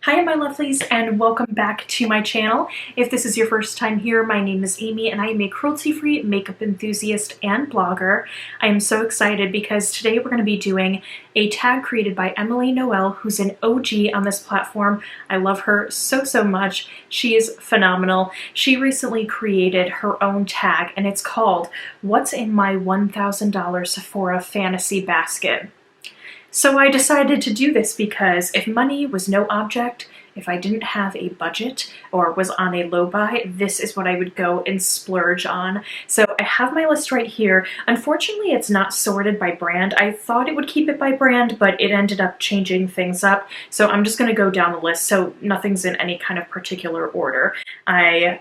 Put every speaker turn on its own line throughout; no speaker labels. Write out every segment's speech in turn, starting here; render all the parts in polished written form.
Hi my lovelies and welcome back to my channel. If this is your first time here, my name is Amy and I am a cruelty-free makeup enthusiast and blogger. I am so excited because today we're going to be doing a tag created by Emily Noel, who's an OG on this platform. I love her so much. She is phenomenal. She recently created her own tag and it's called "What's in My $1,000 Sephora Fantasy Basket?" So I decided to do this because if money was no object, if I didn't have a budget or was on a low buy, this is what I would go and splurge on. So I have my list right here. Unfortunately, it's not sorted by brand. I thought it would keep it by brand, but it ended up changing things up. So I'm just going to go down the list so nothing's in any kind of particular order. I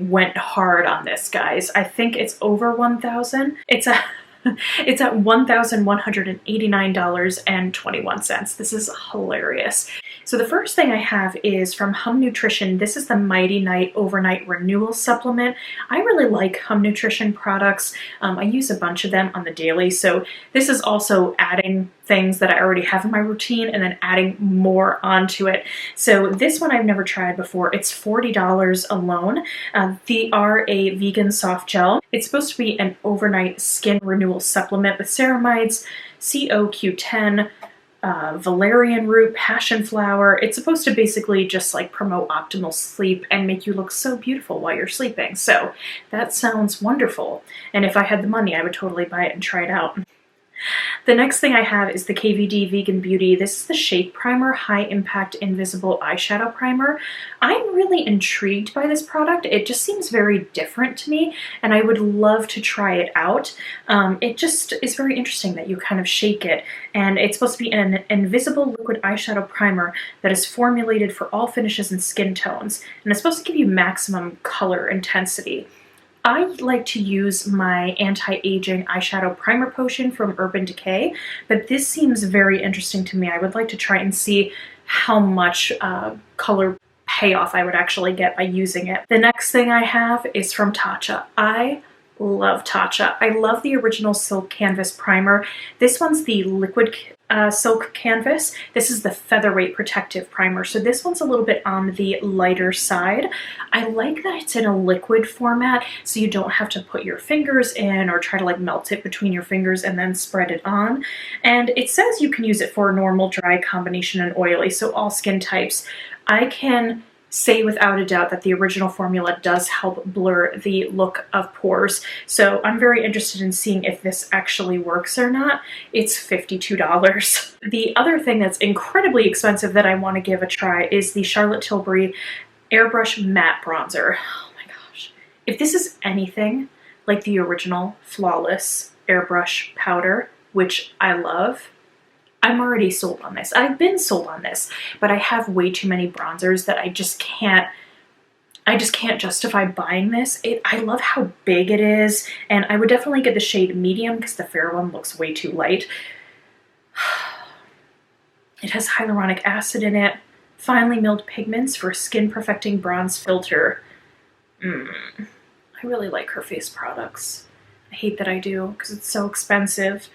went hard on this, guys. I think it's over 1,000. It's at $1,189.21. This is hilarious. So the first thing I have is from Hum Nutrition. This is the Mighty Night Overnight Renewal Supplement. I really like Hum Nutrition products. I use a bunch of them on the daily. So this is also adding things that I already have in my routine and then adding more onto it. So this one I've never tried before. It's $40 alone. They are a vegan soft gel. It's supposed to be an overnight skin renewal supplement with ceramides, CoQ10, valerian root, passion flower. It's supposed to basically just like promote optimal sleep and make you look so beautiful while you're sleeping. So that sounds wonderful. And if I had the money, I would totally buy it and try it out. The next thing I have is the KVD Vegan Beauty. This is the Shake Primer High Impact Invisible Eyeshadow Primer. I'm really intrigued by this product. It just seems very different to me and I would love to try it out. It just is very interesting that you kind of shake it, and it's supposed to be an invisible liquid eyeshadow primer that is formulated for all finishes and skin tones, and it's supposed to give you maximum color intensity. I like to use my anti-aging eyeshadow primer potion from Decay, but this seems very interesting to me. I would like to try and see how much color payoff I would actually get by using it. The next thing I have is from Tatcha. I love Tatcha. I love the original Silk Canvas Primer. This one's the liquid Silk Canvas. This is the Featherweight Protective Primer. So this one's a little bit on the lighter side. I like that it's in a liquid format, so you don't have to put your fingers in or try to like melt it between your fingers and then spread it on. And it says you can use it for normal, dry, combination, and oily, so all skin types. I can say without a doubt that the original formula does help blur the look of pores. So I'm very interested in seeing if this actually works or not. It's $52. The other thing that's incredibly expensive that I want to give a try is the Charlotte Tilbury Airbrush Matte Bronzer. Oh my gosh. If this is anything like the original Flawless Airbrush Powder, which I love, I'm already sold on this. I've been sold on this, but I have way too many bronzers that I just can't justify buying this. I love how big it is, and I would definitely get the shade medium because the fair one looks way too light. It has hyaluronic acid in it, finely milled pigments for skin perfecting bronze filter. I really like her face products. I hate that I do because it's so expensive.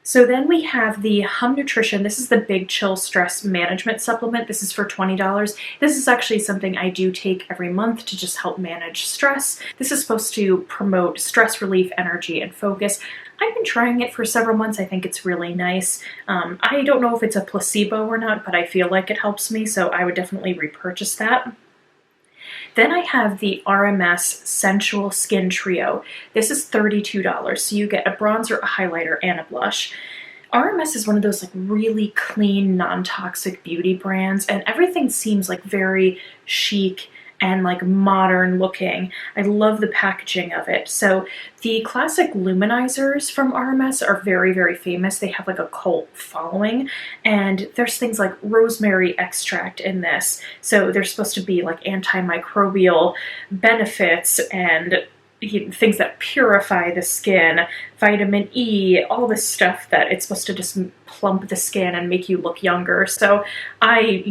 So then we have the Hum Nutrition. This is the Big Chill Stress Management Supplement. This is for $20. This is actually something I do take every month to just help manage stress. This is supposed to promote stress relief, energy, and focus. I've been trying it for several months. I think it's really nice. I don't know if it's a placebo or not, but I feel like it helps me, so I would definitely repurchase that. Then I have the RMS Sensual Skin Trio. This is $32, so you get a bronzer, a highlighter, and a blush. RMS is one of those like really clean, non-toxic beauty brands, and everything seems like very chic and like modern looking. I love the packaging of it. So the classic luminizers from RMS are very famous. They have like a cult following, and there's things like rosemary extract in this. So they're supposed to be like antimicrobial benefits and things that purify the skin, vitamin E, all this stuff that it's supposed to just plump the skin and make you look younger. So I,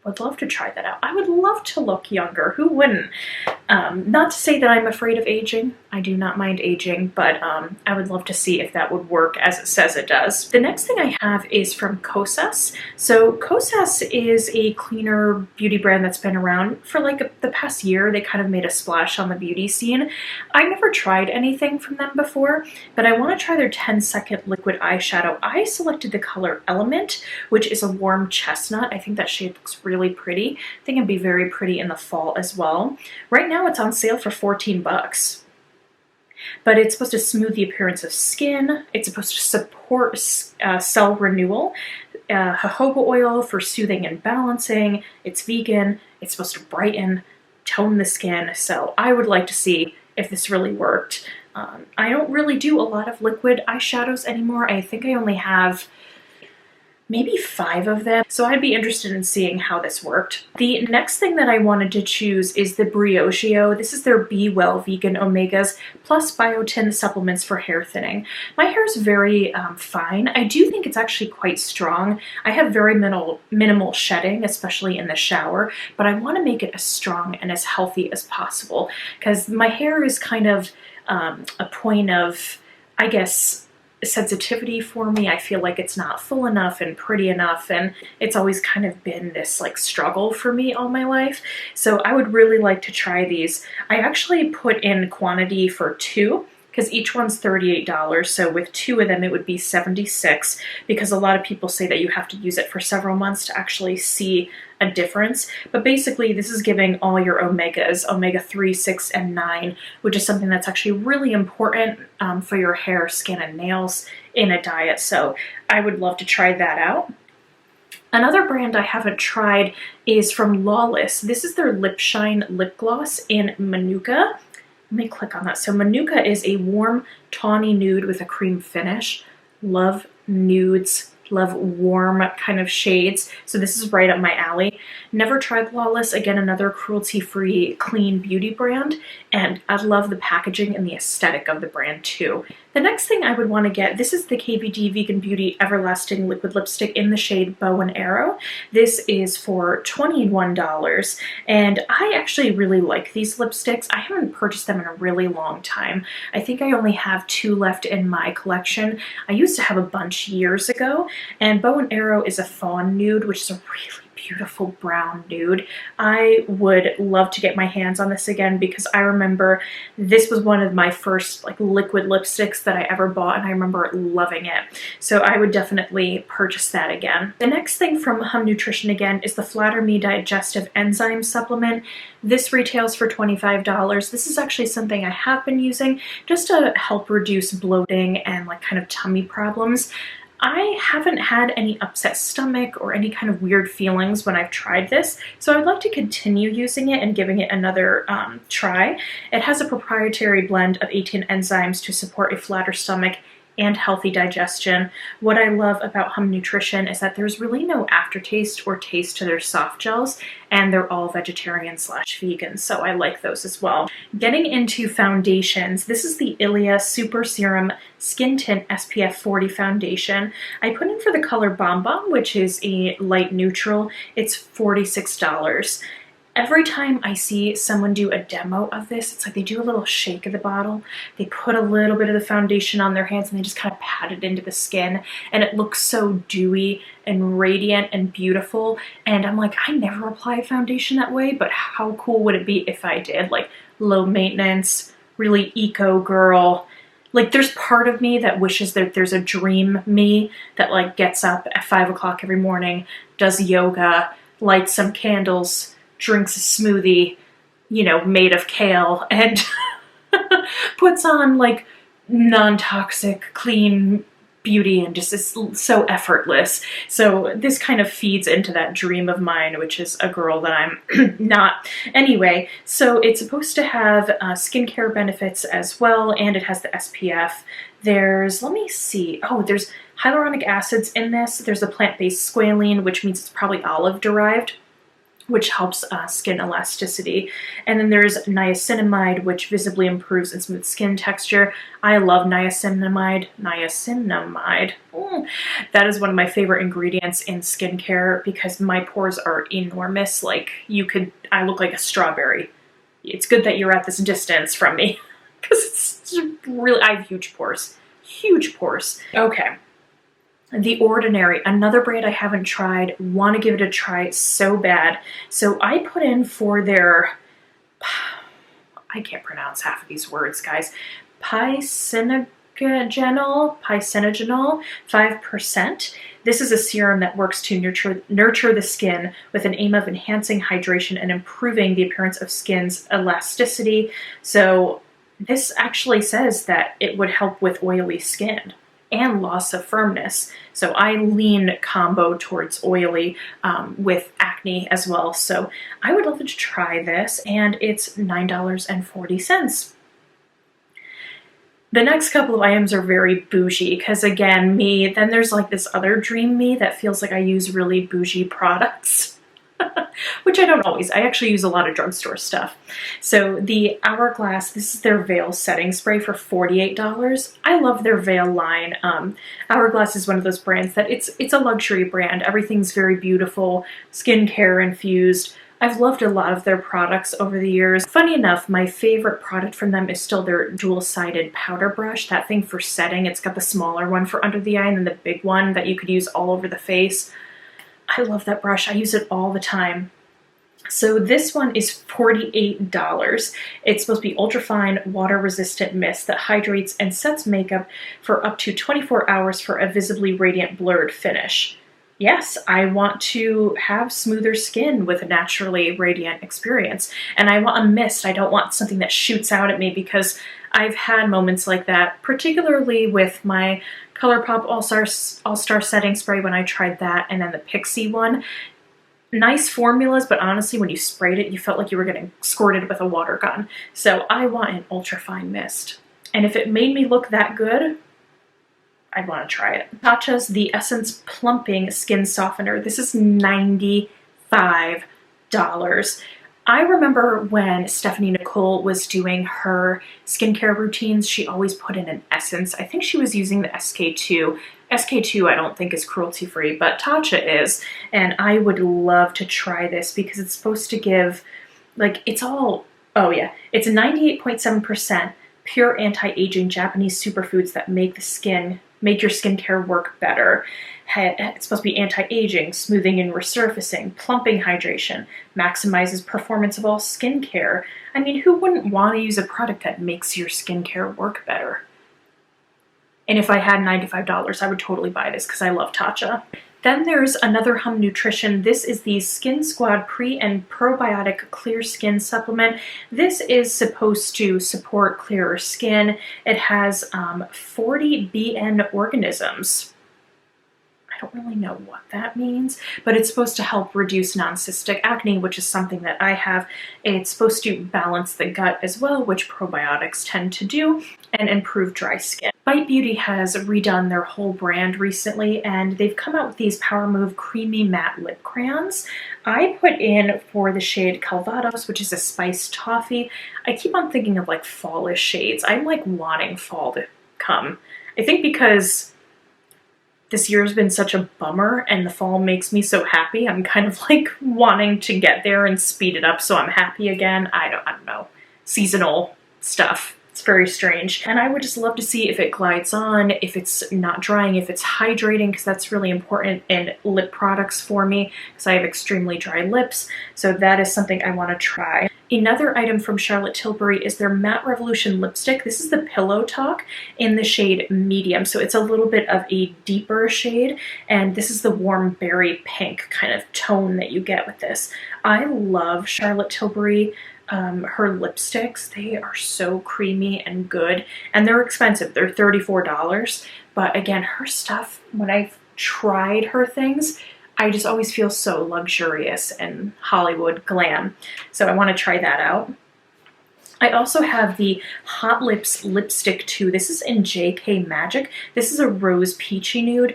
would love to try that out. I would love to look younger. Who wouldn't? Not to say that I'm afraid of aging. I do not mind aging, but I would love to see if that would work as it says it does. The next thing I have is from Kosas. So Kosas is a cleaner beauty brand that's been around for like the past year. They kind of made a splash on the beauty scene. I never tried anything from them before, but I want to try their 10-second liquid eyeshadow. I selected the color Element, which is a warm chestnut. I think that shade looks really pretty. I think it'd be very pretty in the fall as well. Right now it's on sale for 14 bucks. But it's supposed to smooth the appearance of skin. It's supposed to support cell renewal. Jojoba oil for soothing and balancing. It's vegan. It's supposed to brighten, tone the skin. So I would like to see if this really worked. I don't really do a lot of liquid eyeshadows anymore. I think I only have maybe 5 of them. So I'd be interested in seeing how this worked. The next thing that I wanted to choose is the Briochio. This is their Be Well Vegan Omegas plus biotin supplements for hair thinning. My hair is very fine. I do think it's actually quite strong. I have very minimal shedding, especially in the shower, but I want to make it as strong and as healthy as possible because my hair is kind of a point of, I guess, sensitivity for me. I feel like it's not full enough and pretty enough, and it's always kind of been this like struggle for me all my life. So I would really like to try these. I actually put in quantity for 2 because each one's $38. So with 2 of them, it would be $76 because a lot of people say that you have to use it for several months to actually see a difference. But basically, this is giving all your omegas, omega-3, 6, and 9, which is something that's actually really important for your hair, skin, and nails in a diet. So I would love to try that out. Another brand I haven't tried is from Lawless. This is their Lip Shine Lip Gloss in Manuka. Let me click on that. So Manuka is a warm, tawny nude with a cream finish. Love nudes, love warm kind of shades. So this is right up my alley. Never tried Lawless. Again, another cruelty-free, clean beauty brand. And I love the packaging and the aesthetic of the brand too. The next thing I would want to get, this is the KVD Vegan Beauty Everlasting Liquid Lipstick in the shade Bow and Arrow. This is for $21, and I actually really like these lipsticks. I haven't purchased them in a really long time. I think I only have 2 left in my collection. I used to have a bunch years ago, and Bow and Arrow is a fawn nude, which is a really beautiful brown nude. I would love to get my hands on this again because I remember this was one of my first like liquid lipsticks that I ever bought, and I remember loving it. So I would definitely purchase that again. The next thing from Hum Nutrition again is the Flatter Me Digestive Enzyme Supplement. This retails for $25. This is actually something I have been using just to help reduce bloating and like kind of tummy problems. I haven't had any upset stomach or any kind of weird feelings when I've tried this, so I'd like to continue using it and giving it another try. It has a proprietary blend of 18 enzymes to support a flatter stomach and healthy digestion. What I love about Hum Nutrition is that there's really no aftertaste or taste to their soft gels, and they're all vegetarian/vegan, so I like those as well. Getting into foundations, this is the Ilia Super Serum Skin Tint SPF 40 foundation. I put in for the color Bomb Bomb, which is a light neutral. It's $46. Every time I see someone do a demo of this, it's like they do a little shake of the bottle, they put a little bit of the foundation on their hands, and they just kind of pat it into the skin, and it looks so dewy and radiant and beautiful. And I'm like, I never apply foundation that way, but how cool would it be if I did? Like low maintenance, really eco girl. Like there's part of me that wishes that there's a dream me that like gets up at 5 o'clock every morning, does yoga, lights some candles, drinks a smoothie, you know, made of kale, and puts on like non-toxic, clean beauty and just is so effortless. So this kind of feeds into that dream of mine, which is a girl that I'm not. Anyway, so it's supposed to have skincare benefits as well, and it has the SPF. There's, let me see, oh, there's hyaluronic acids in this. There's a plant-based squalene, which means it's probably olive-derived, which helps skin elasticity. And then there's niacinamide, which visibly improves and smooths skin texture. I love niacinamide. That is one of my favorite ingredients in skincare because my pores are enormous. Like I look like a strawberry. it's good that you're at this distance from me because it's really, I have huge pores. Huge pores. Okay. The Ordinary, another brand I haven't tried, want to give it a try so bad. So I put in for their, I can't pronounce half of these words, guys, Piscinagenol 5%. This is a serum that works to nurture the skin with an aim of enhancing hydration and improving the appearance of skin's elasticity. So this actually says that it would help with oily skin and loss of firmness. So I lean combo towards oily with acne as well. So I would love to try this, and it's $9.40. The next couple of items are very bougie because, again, then there's like this other dream me that feels like I use really bougie products. Which I don't always. I actually use a lot of drugstore stuff. So the Hourglass, this is their Veil Setting Spray for $48. I love their Veil line. Hourglass is one of those brands that it's a luxury brand. Everything's very beautiful, skincare infused. I've loved a lot of their products over the years. Funny enough, my favorite product from them is still their dual-sided powder brush. That thing for setting, it's got the smaller one for under the eye and then the big one that you could use all over the face. I love that brush. I use it all the time. So this one is $48. It's supposed to be ultrafine, water-resistant mist that hydrates and sets makeup for up to 24 hours for a visibly radiant blurred finish. Yes, I want to have smoother skin with a naturally radiant experience. And I want a mist. I don't want something that shoots out at me, because I've had moments like that, particularly with my Colourpop All-Star Setting Spray when I tried that, and then the Pixie one. Nice formulas, but honestly, when you sprayed it, you felt like you were getting squirted with a water gun. So I want an ultrafine mist. And if it made me look that good, I'd want to try it. Tatcha's The Essence Plumping Skin Softener. This is $95. I remember when Stephanie Nicole was doing her skincare routines, she always put in an essence. I think she was using the SK2. SK2 I don't think is cruelty-free, but Tatcha is. And I would love to try this because it's supposed to give, like, it's 98.7% pure anti-aging Japanese superfoods that make your skincare work better. It's supposed to be anti-aging, smoothing and resurfacing, plumping hydration, maximizes performance of all skincare. I mean, who wouldn't want to use a product that makes your skincare work better? And if I had $95, I would totally buy this because I love Tatcha. Then there's another Hum Nutrition. This is the Skin Squad Pre and Probiotic Clear Skin Supplement. This is supposed to support clearer skin. It has 40 BN organisms. I don't really know what that means, but it's supposed to help reduce non-cystic acne, which is something that I have. It's supposed to balance the gut as well, which probiotics tend to do, and improve dry skin. Bite Beauty has redone their whole brand recently, and they've come out with these Power Move Creamy Matte Lip Crayons. I put in for the shade Calvados, which is a spiced toffee. I keep on thinking of like fallish shades. I'm like wanting fall to come. I think because this year has been such a bummer and the fall makes me so happy, I'm kind of like wanting to get there and speed it up so I'm happy again. I don't know. Seasonal stuff. It's very strange. And I would just love to see if it glides on, if it's not drying, if it's hydrating, because that's really important in lip products for me, because I have extremely dry lips. So that is something I want to try. Another item from Charlotte Tilbury is their Matte Revolution lipstick. This is the Pillow Talk in the shade Medium. So it's a little bit of a deeper shade, and this is the warm berry pink kind of tone that you get with this. I love Charlotte Tilbury. Her lipsticks, they are so creamy and good, and they're expensive. They're $34, but again, her stuff, when I've tried her things, I just always feel so luxurious and Hollywood glam. So I want to try that out. I also have the Hot Lips Lipstick 2. This is in JK Magic. This is a rose peachy nude.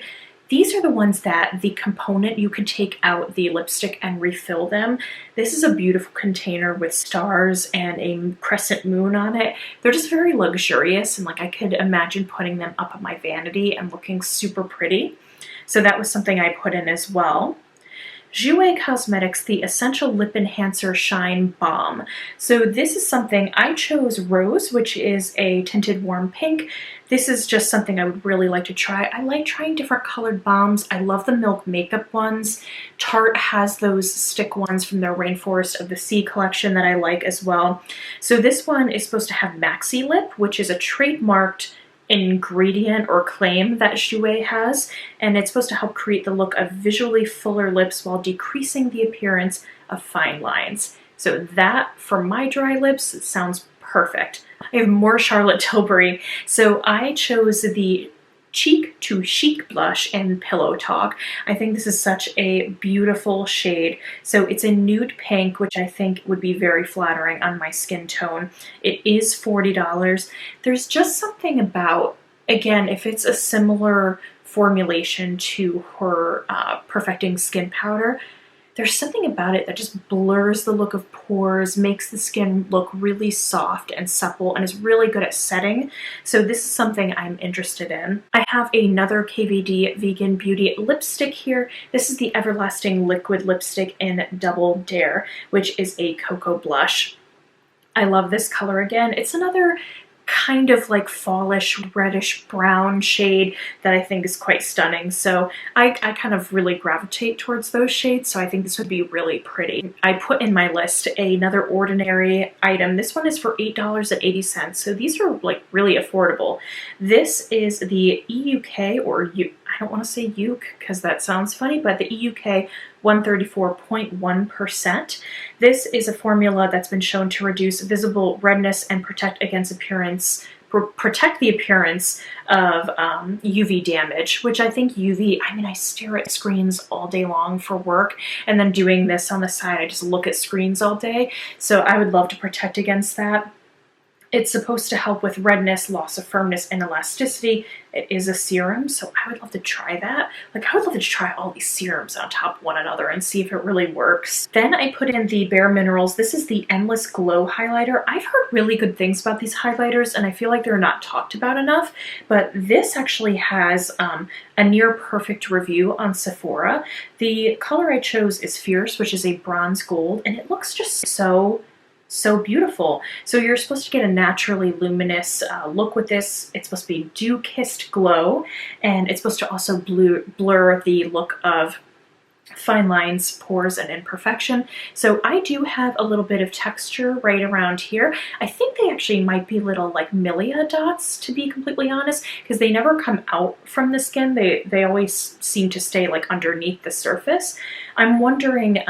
These are the ones that the component, you can take out the lipstick and refill them. This is a beautiful container with stars and a crescent moon on it. They're just very luxurious, and like I could imagine putting them up on my vanity and looking super pretty. So that was something I put in as well. Jouer Cosmetics, the Essential Lip Enhancer Shine Balm. So this is something I chose Rose, which is a tinted warm pink. This is just something I would really like to try. I like trying different colored balms. I love the Milk Makeup ones. Tarte has those stick ones from their Rainforest of the Sea collection that I like as well. So this one is supposed to have Maxi Lip, which is a trademarked ingredient or claim that Jouer has, and it's supposed to help create the look of visually fuller lips while decreasing the appearance of fine lines. So that, for my dry lips, sounds perfect. I have more Charlotte Tilbury, so I chose the Cheek to Chic blush in Pillow Talk. I think this is such a beautiful shade. So it's a nude pink, which I think would be very flattering on my skin tone. It is $40. There's just something about, again, if it's a similar formulation to her Perfecting Skin Powder, there's something about it that just blurs the look of pores, makes the skin look really soft and supple, and is really good at setting. So this is something I'm interested in. I have another KVD Vegan Beauty lipstick here. This is the Everlasting Liquid Lipstick in Double Dare, which is a cocoa blush. I love this color again. It's another kind of like fallish reddish brown shade that I think is quite stunning. So I kind of really gravitate towards those shades, so I think this would be really pretty. I put in my list another ordinary item. This one is for $8.80, so these are like really affordable. This is the EUK, or I don't want to say Uke because that sounds funny, but the EUK 134.1%. This is a formula that's been shown to reduce visible redness and protect the appearance of UV damage, which I think UV, I mean, I stare at screens all day long for work, and then doing this on the side, I just look at screens all day. So I would love to protect against that. It's supposed to help with redness, loss of firmness, and elasticity. It is a serum, so I would love to try that. Like, I would love to try all these serums on top of one another and see if it really works. Then I put in the Bare Minerals. This is the Endless Glow Highlighter. I've heard really good things about these highlighters, and I feel like they're not talked about enough, but this actually has a near perfect review on Sephora. The color I chose is Fierce, which is a bronze gold, and it looks just so beautiful. So you're supposed to get a naturally luminous look with this. It's supposed to be dew-kissed glow, and it's supposed to also blur the look of fine lines, pores, and imperfection. So I do have a little bit of texture right around here. I think they actually might be little like milia dots, to be completely honest, because they never come out from the skin. They always seem to stay like underneath the surface. I'm wondering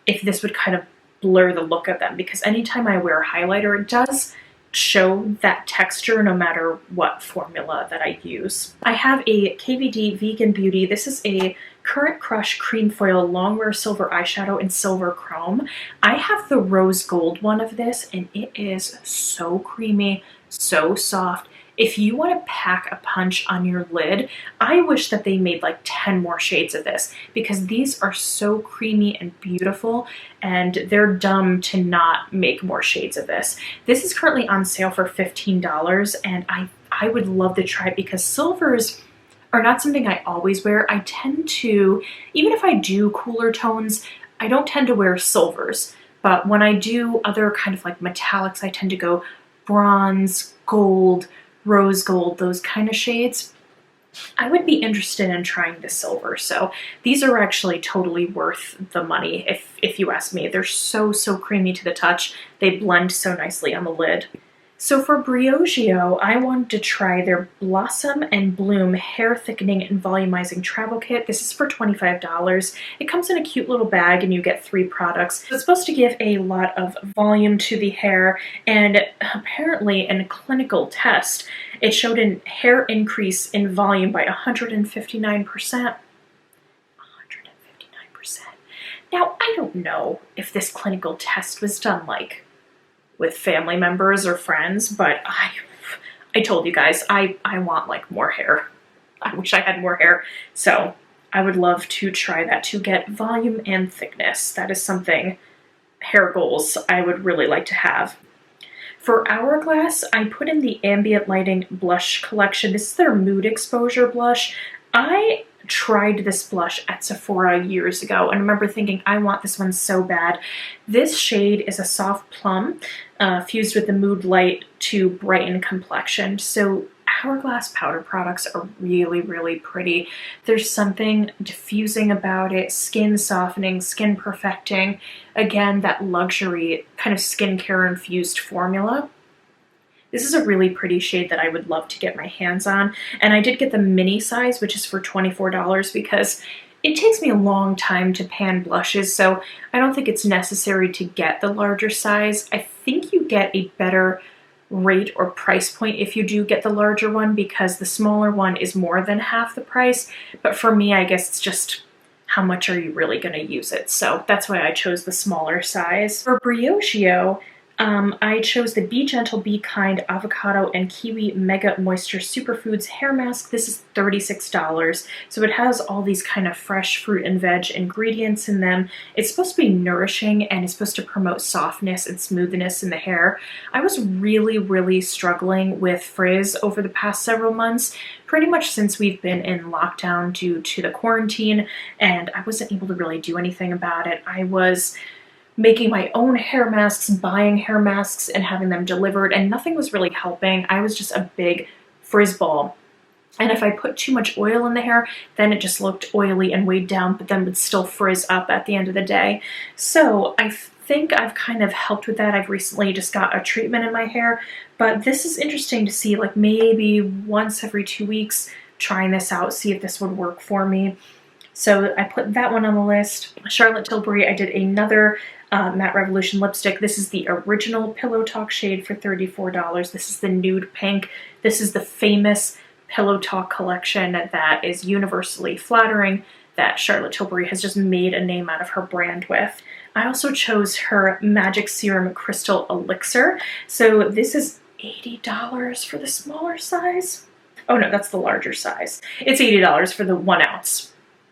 if this would kind of blur the look of them, because anytime I wear a highlighter, it does show that texture no matter what formula that I use. I have a KVD Vegan Beauty. This is a Current Crush Cream Foil Longwear Silver Eyeshadow in Silver Chrome. I have the rose gold one of this, and it is so creamy, so soft. If you want to pack a punch on your lid, I wish that they made like 10 more shades of this, because these are so creamy and beautiful, and they're dumb to not make more shades of this. This is currently on sale for $15, and I would love to try it, because silvers are not something I always wear. I tend to, even if I do cooler tones, I don't tend to wear silvers. But when I do other kind of like metallics, I tend to go bronze, gold, rose gold, those kind of shades. I would be interested in trying the silver. So these are actually totally worth the money if you ask me. They're so creamy to the touch. They blend so nicely on the lid. So for Briogeo, I wanted to try their Blossom and Bloom Hair Thickening and Volumizing Travel Kit. This is for $25. It comes in a cute little bag, and you get 3 products. It's supposed to give a lot of volume to the hair, and apparently in a clinical test, it showed a hair increase in volume by 159%. 159%. Now, I don't know if this clinical test was done like with family members or friends, but I told you guys, I want like more hair. I wish I had more hair. So I would love to try that, to get volume and thickness. That is something, hair goals, I would really like to have. For Hourglass, I put in the Ambient Lighting Blush Collection. This is their Mood Exposure Blush. I tried this blush at Sephora years ago and I remember thinking, I want this one so bad. This shade is a soft plum fused with the Mood Light to brighten complexion. So Hourglass powder products are really, really pretty. There's something diffusing about it, skin softening, skin perfecting. Again, that luxury kind of skincare infused formula. This is a really pretty shade that I would love to get my hands on. And I did get the mini size, which is for $24 because it takes me a long time to pan blushes, so I don't think it's necessary to get the larger size. I think you get a better rate or price point if you do get the larger one because the smaller one is more than half the price. But for me, I guess it's just how much are you really going to use it? So that's why I chose the smaller size. For Briochio, I chose the Be Gentle, Be Kind Avocado and Kiwi Mega Moisture Superfoods Hair Mask. This is $36. So it has all these kind of fresh fruit and veg ingredients in them. It's supposed to be nourishing and it's supposed to promote softness and smoothness in the hair. I was really, really struggling with frizz over the past several months, pretty much since we've been in lockdown due to the quarantine, and I wasn't able to really do anything about it. I was making my own hair masks, buying hair masks and having them delivered, and nothing was really helping. I was just a big frizz ball. And if I put too much oil in the hair, then it just looked oily and weighed down, but then would still frizz up at the end of the day. So I think I've kind of helped with that. I've recently just got a treatment in my hair, but this is interesting to see, like maybe once every 2 weeks, trying this out, see if this would work for me. So I put that one on the list. Charlotte Tilbury, I did another Matte Revolution lipstick. This is the original Pillow Talk shade for $34. This is the nude pink. This is the famous Pillow Talk collection that is universally flattering, that Charlotte Tilbury has just made a name out of her brand with. I also chose her Magic Serum Crystal Elixir. So this is $80 for the smaller size. Oh no, that's the larger size. It's $80 for the 1 ounce.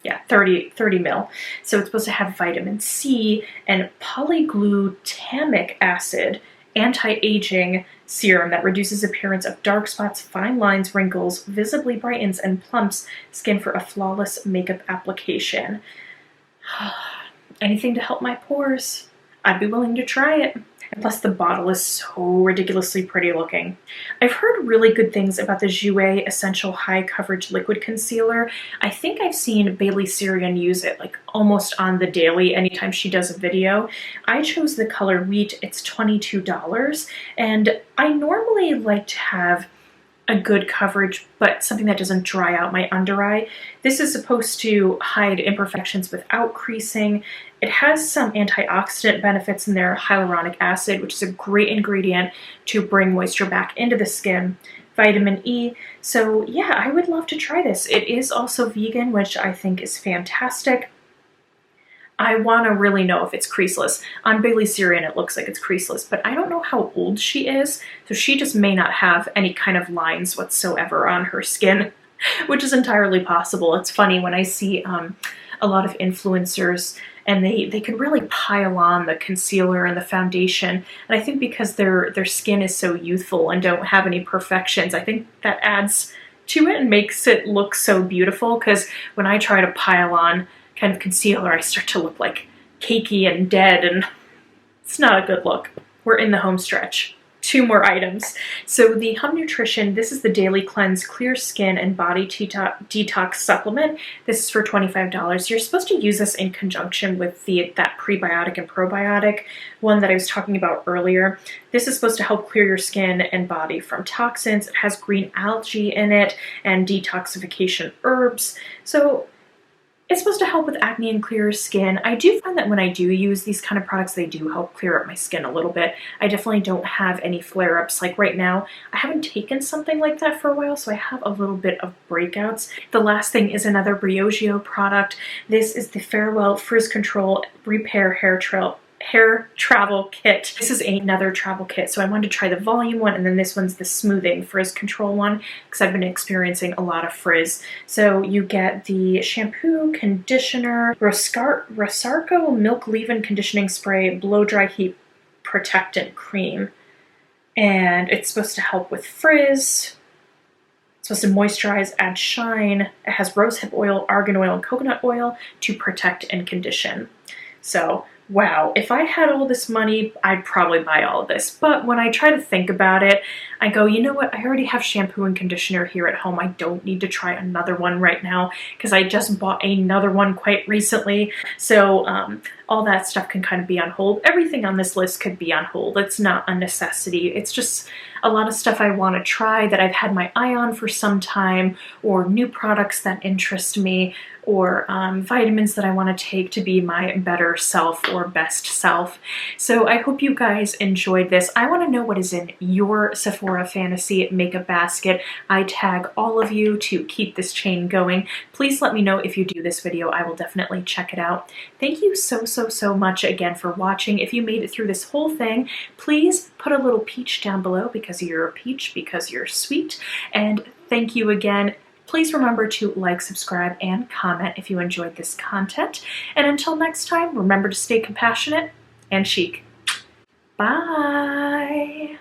Yeah, 30 mil. So it's supposed to have vitamin C and polyglutamic acid anti-aging serum that reduces appearance of dark spots, fine lines, wrinkles, visibly brightens and plumps skin for a flawless makeup application. Anything to help my pores. I'd be willing to try it. And plus the bottle is so ridiculously pretty looking. I've heard really good things about the Jouer Essential High Coverage Liquid Concealer. I think I've seen Bailey Sarian use it like almost on the daily anytime she does a video. I chose the color Wheat. It's $22. And I normally like to have a good coverage, but something that doesn't dry out my under eye. This is supposed to hide imperfections without creasing. It has some antioxidant benefits in there, hyaluronic acid, which is a great ingredient to bring moisture back into the skin, vitamin E. So yeah, I would love to try this. It is also vegan, which I think is fantastic. I want to really know if it's creaseless. On Bailey Sarian, it looks like it's creaseless, but I don't know how old she is, so she just may not have any kind of lines whatsoever on her skin, which is entirely possible. It's funny when I see a lot of influencers and they can really pile on the concealer and the foundation, and I think because their skin is so youthful and don't have any perfections, I think that adds to it and makes it look so beautiful, because when I try to pile on kind of concealer, I start to look like cakey and dead, and it's not a good look. We're in the home stretch. 2 more items. So the Hum Nutrition, this is the Daily Cleanse Clear Skin and Body Detox Supplement. This is for $25. You're supposed to use this in conjunction with that prebiotic and probiotic one that I was talking about earlier. This is supposed to help clear your skin and body from toxins. It has green algae in it and detoxification herbs. So it's supposed to help with acne and clear skin. I do find that when I do use these kind of products, they do help clear up my skin a little bit. I definitely don't have any flare-ups. Like right now, I haven't taken something like that for a while, so I have a little bit of breakouts. The last thing is another Briochio product. This is the Farewell Frizz Control Repair Hair Travel Kit. This is another travel kit, so I wanted to try the volume one, and then this one's the smoothing frizz control one, because I've been experiencing a lot of frizz. So you get the shampoo, conditioner, Rosarco Milk Leave-In Conditioning Spray, Blow Dry Heat Protectant Cream, and it's supposed to help with frizz. It's supposed to moisturize, add shine. It has rosehip oil, argan oil, and coconut oil to protect and condition. So, wow, if I had all this money, I'd probably buy all of this. But when I try to think about it, I go, you know what? I already have shampoo and conditioner here at home. I don't need to try another one right now because I just bought another one quite recently. So all that stuff can kind of be on hold. Everything on this list could be on hold. It's not a necessity. It's just a lot of stuff I want to try that I've had my eye on for some time, or new products that interest me, or vitamins that I want to take to be my better self or best self. So I hope you guys enjoyed this. I want to know what is in your Sephora fantasy makeup basket. I tag all of you to keep this chain going. Please let me know if you do this video. I will definitely check it out. Thank you so much again for watching. If you made it through this whole thing, please put a little peach down below because you're a peach, because you're sweet. And thank you again. Please remember to like, subscribe, and comment if you enjoyed this content. And until next time, remember to stay compassionate and chic. Bye!